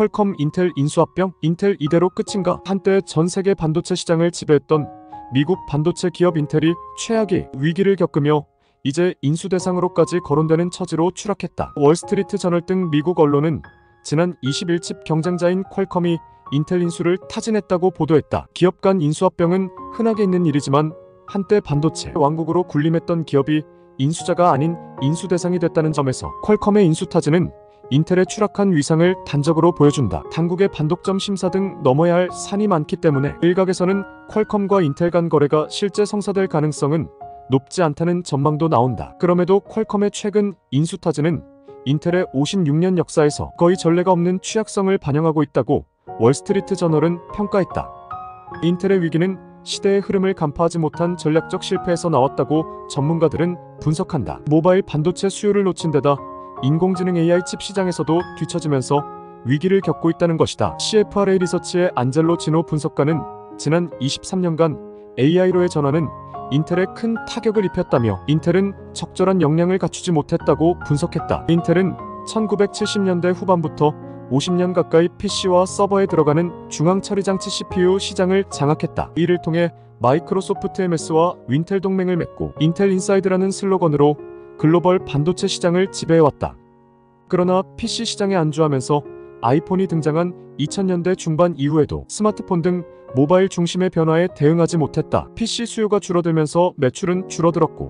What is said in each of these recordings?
퀄컴 인텔 인수합병? 인텔 이대로 끝인가? 한때 전 세계 반도체 시장을 지배했던 미국 반도체 기업 인텔이 최악의 위기를 겪으며 이제 인수 대상으로까지 거론되는 처지로 추락했다. 월스트리트 저널 등 미국 언론은 지난 21집 경쟁자인 퀄컴이 인텔 인수를 타진했다고 보도했다. 기업 간 인수합병은 흔하게 있는 일이지만 한때 반도체 왕국으로 군림했던 기업이 인수자가 아닌 인수 대상이 됐다는 점에서 퀄컴의 인수 타진은 인텔의 추락한 위상을 단적으로 보여준다. 당국의 반독점 심사 등 넘어야 할 산이 많기 때문에 일각에서는 퀄컴과 인텔 간 거래가 실제 성사될 가능성은 높지 않다는 전망도 나온다. 그럼에도 퀄컴의 최근 인수 타진은 인텔의 56년 역사에서 거의 전례가 없는 취약성을 반영하고 있다고 월스트리트 저널은 평가했다. 인텔의 위기는 시대의 흐름을 간파하지 못한 전략적 실패에서 나왔다고 전문가들은 분석한다. 모바일 반도체 수요를 놓친 데다 인공지능 AI 칩 시장에서도 뒤처지면서 위기를 겪고 있다는 것이다. CFRA 리서치의 안젤로 지노 분석가는 지난 23년간 AI로의 전환은 인텔에 큰 타격을 입혔다며 인텔은 적절한 역량을 갖추지 못했다고 분석했다. 인텔은 1970년대 후반부터 50년 가까이 PC와 서버에 들어가는 중앙처리장치 CPU 시장을 장악했다. 이를 통해 마이크로소프트 MS와 윈텔 동맹을 맺고 인텔 인사이드라는 슬로건으로 글로벌 반도체 시장을 지배해왔다. 그러나 PC 시장에 안주하면서 아이폰이 등장한 2000년대 중반 이후에도 스마트폰 등 모바일 중심의 변화에 대응하지 못했다. PC 수요가 줄어들면서 매출은 줄어들었고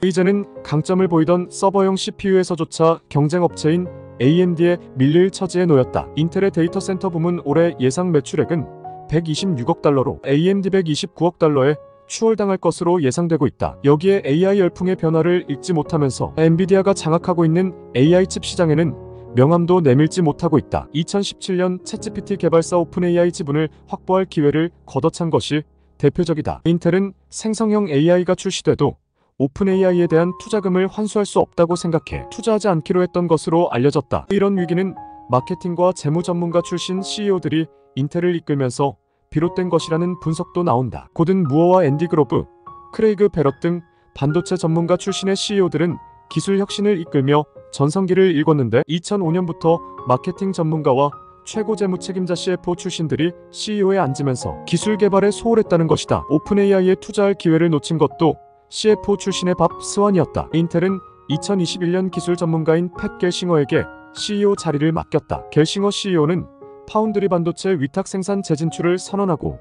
이제는 강점을 보이던 서버용 CPU에서조차 경쟁업체인 AMD에 밀릴 처지에 놓였다. 인텔의 데이터 센터 부문 올해 예상 매출액은 126억 달러로 AMD 129억 달러에 추월당할 것으로 예상되고 있다. 여기에 AI 열풍의 변화를 읽지 못하면서 엔비디아가 장악하고 있는 AI 칩 시장에는 명암도 내밀지 못하고 있다. 2017년 챗GPT 개발사 오픈AI 지분을 확보할 기회를 걷어찬 것이 대표적이다. 인텔은 생성형 AI가 출시돼도 오픈AI에 대한 투자금을 환수할 수 없다고 생각해 투자하지 않기로 했던 것으로 알려졌다. 이런 위기는 마케팅과 재무 전문가 출신 CEO들이 인텔을 이끌면서 비롯된 것이라는 분석도 나온다. 고든 무어와 앤디 그로브, 크레이그 베럿 등 반도체 전문가 출신의 CEO들은 기술 혁신을 이끌며 전성기를 일궜는데 2005년부터 마케팅 전문가와 최고 재무 책임자 CFO 출신들이 CEO에 앉으면서 기술 개발에 소홀했다는 것이다. 오픈AI에 투자할 기회를 놓친 것도 CFO 출신의 밥 스완이었다. 인텔은 2021년 기술 전문가인 팻 겔싱어에게 CEO 자리를 맡겼다. 겔싱어 CEO는 파운드리 반도체 위탁 생산 재진출을 선언하고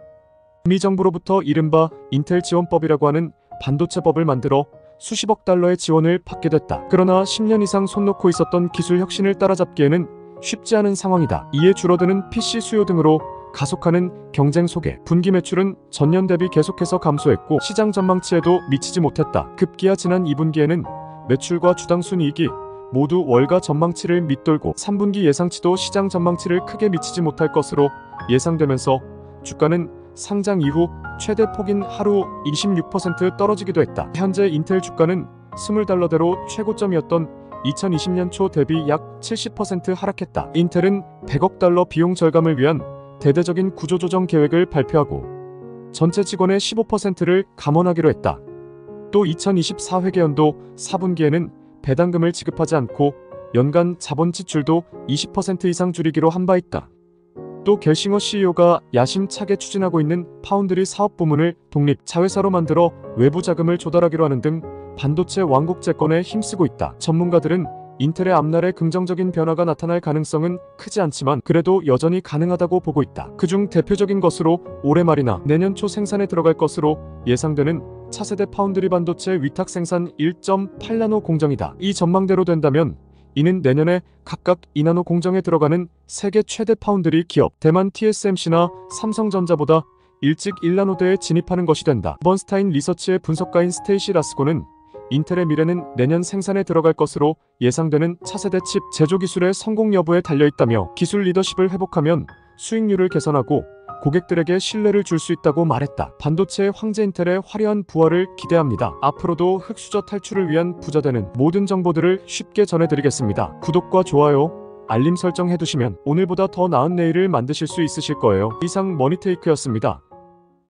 미 정부로부터 이른바 인텔 지원법이라고 하는 반도체법을 만들어 수십억 달러의 지원을 받게 됐다. 그러나 10년 이상 손 놓고 있었던 기술 혁신을 따라잡기에는 쉽지 않은 상황이다. 이에 줄어드는 PC 수요 등으로 가속하는 경쟁 속에 분기 매출은 전년 대비 계속해서 감소했고 시장 전망치에도 미치지 못했다. 급기야 지난 2분기에는 매출과 주당 순이익이 모두 월가 전망치를 밑돌고 3분기 예상치도 시장 전망치를 크게 미치지 못할 것으로 예상되면서 주가는 상장 이후 최대 폭인 하루 26% 떨어지기도 했다. 현재 인텔 주가는 20달러대로 최고점이었던 2020년 초 대비 약 70% 하락했다. 인텔은 100억 달러 비용 절감을 위한 대대적인 구조조정 계획을 발표하고 전체 직원의 15%를 감원하기로 했다. 또 2024 회계연도 4분기에는 배당금을 지급하지 않고 연간 자본 지출도 20% 이상 줄이기로 한 바 있다. 또 겔싱어 CEO가 야심차게 추진하고 있는 파운드리 사업 부문을 독립 자회사로 만들어 외부 자금을 조달하기로 하는 등 반도체 왕국 재건에 힘쓰고 있다. 전문가들은 인텔의 앞날에 긍정적인 변화가 나타날 가능성은 크지 않지만 그래도 여전히 가능하다고 보고 있다. 그중 대표적인 것으로 올해 말이나 내년 초 생산에 들어갈 것으로 예상되는 차세대 파운드리 반도체 위탁 생산 1.8나노 공정이다. 이 전망대로 된다면 이는 내년에 각각 2나노 공정에 들어가는 세계 최대 파운드리 기업 대만 TSMC나 삼성전자보다 일찍 1나노대에 진입하는 것이 된다. 번스타인 리서치의 분석가인 스테이시 라스고는 인텔의 미래는 내년 생산에 들어갈 것으로 예상되는 차세대 칩 제조 기술의 성공 여부에 달려있다며 기술 리더십을 회복하면 수익률을 개선하고 고객들에게 신뢰를 줄 수 있다고 말했다. 반도체의 황제 인텔의 화려한 부활을 기대합니다. 앞으로도 흑수저 탈출을 위한 부자되는 모든 정보들을 쉽게 전해드리겠습니다. 구독과 좋아요, 알림 설정 해두시면 오늘보다 더 나은 내일을 만드실 수 있으실 거예요. 이상 머니테이크였습니다.